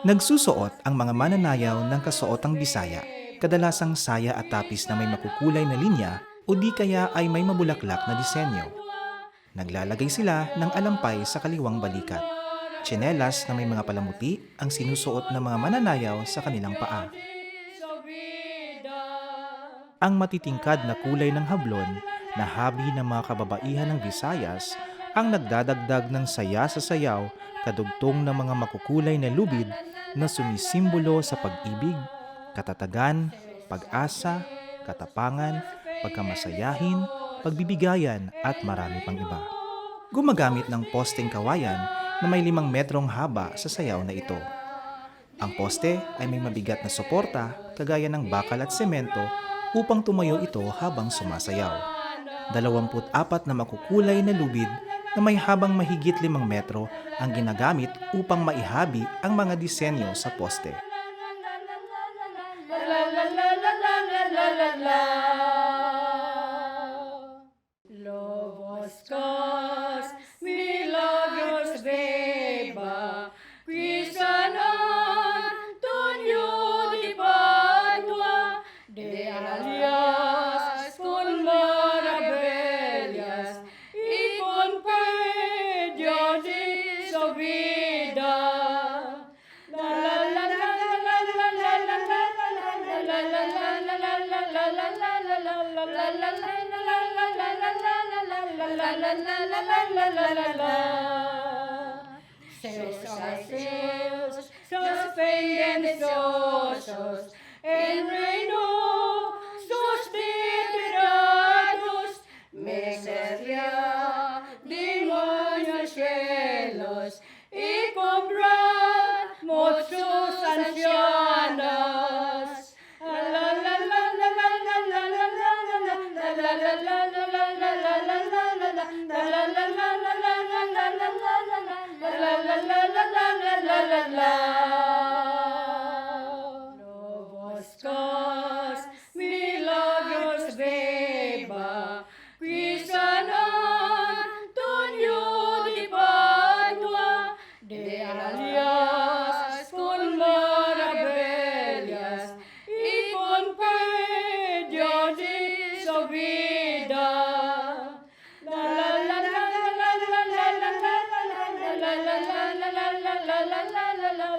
Nagsusuot ang mga mananayaw ng kasuotang Bisaya, kadalasang saya at tapis na may makukulay na linya o di kaya ay may mabulaklak na disenyo. Naglalagay sila ng alampay sa kaliwang balikat. Tsinelas na may mga palamuti ang sinusuot ng mga mananayaw sa kanilang paa. Ang matitingkad na kulay ng hablon na habi ng mga kababaihan ng Visayas ang nagdadagdag ng saya sa sayaw kadugtong ng mga makukulay na lubid na sumisimbolo sa pag-ibig, katatagan, pag-asa, katapangan, pagkamasayahin, pagbibigayan at marami pang iba. Gumagamit ng posteng kawayan na may 5 metrong haba sa sayaw na ito. Ang poste ay may mabigat na suporta kagaya ng bakal at semento upang tumayo ito habang sumasayaw. 24 na makukulay na lubid na may habang mahigit 5 metro ang ginagamit upang maihabi ang mga disenyo sa poste. Sails are sails, suspendendosos, en reino sus literatos, miseria, demonios cielos, y comprar muchos ancianos. Loboscos, milagros beba, qui San Antonio di Padua, de alias con maravillas, y con pedia di su vida. La la la la la la la la la la la la la la la la la la la.